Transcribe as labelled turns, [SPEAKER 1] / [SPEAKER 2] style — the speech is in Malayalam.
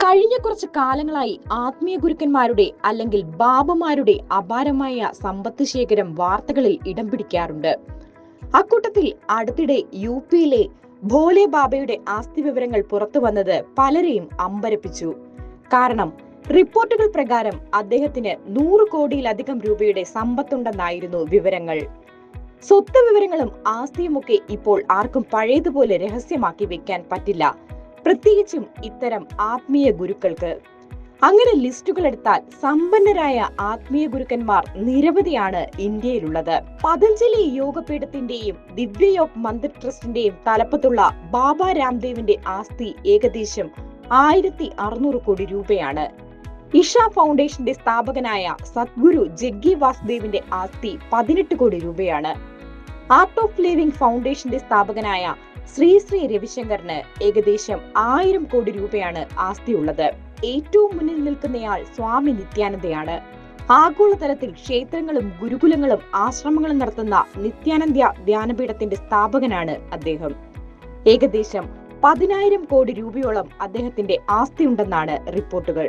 [SPEAKER 1] കഴിഞ്ഞ കുറച്ച് കാലങ്ങളായി ആത്മീയ ഗുരുക്കന്മാരുടെ അല്ലെങ്കിൽ ബാബമാരുടെ അപാരമായ സമ്പത്ത് ശേഖരം വാർത്തകളിൽ ഇടം പിടിക്കാറുണ്ട്. അക്കൂട്ടത്തിൽ അടുത്തിടെ യുപിയിലെ ഭോലെ ബാബയുടെ ആസ്തി വിവരങ്ങൾ പുറത്തു വന്നത് പലരെയും അമ്പരപ്പിച്ചു. കാരണം റിപ്പോർട്ടുകൾ പ്രകാരം അദ്ദേഹത്തിന് 100 കോടിയിലധികം രൂപയുടെ സമ്പത്തുണ്ടെന്നായിരുന്നു വിവരങ്ങൾ. സ്വത്ത് വിവരങ്ങളും ആസ്തിയുമൊക്കെ ഇപ്പോൾ ആർക്കും പഴയതുപോലെ രഹസ്യമാക്കി വെക്കാൻ പറ്റില്ല, പ്രത്യേകിച്ചും ഇത്തരം ആത്മീയ ഗുരുക്കൾക്ക്. അങ്ങനെ ലിസ്റ്റുകൾ എടുത്താൽ സമ്പന്നരായ ആത്മീയ ഗുരുക്കന്മാർ നിരവധിയാണ് ഇന്ത്യയിലുള്ളത്. പതഞ്ജലി യോഗപീഠത്തിന്റെയും ദിവ്യയോഗ് മന്ദിർ ട്രസ്റ്റിന്റെയും തലപ്പത്തുള്ള ബാബ രാംദേവിന്റെ ആസ്തി ഏകദേശം 1600 കോടി രൂപയാണ്. ഇഷ ഫൗണ്ടേഷന്റെ സ്ഥാപകനായ സദ്ഗുരു ജഗ്ഗി വാസുദേവിന്റെ ആസ്തി 18 കോടി രൂപയാണ്. ആർട്ട് ഓഫ് ലിവിംഗ് ഫൗണ്ടേഷന്റെ സ്ഥാപകനായ ശ്രീ രവിശങ്കറിന് ഏകദേശം 1000 കോടി രൂപയാണ് ആസ്തിയുള്ളത്. ഏറ്റവും മുന്നിൽ നിൽക്കുന്നയാൾ സ്വാമി നിത്യാനന്ദയാണ്. ആഗോളതലത്തിൽ ക്ഷേത്രങ്ങളും ഗുരുകുലങ്ങളും ആശ്രമങ്ങളും നടത്തുന്ന നിത്യാനന്ദ ധ്യാനപീഠത്തിന്റെ സ്ഥാപകനാണ് അദ്ദേഹം. ഏകദേശം 10,000 കോടി രൂപയോളം അദ്ദേഹത്തിന്റെ ആസ്തിയുണ്ടെന്നാണ് റിപ്പോർട്ടുകൾ.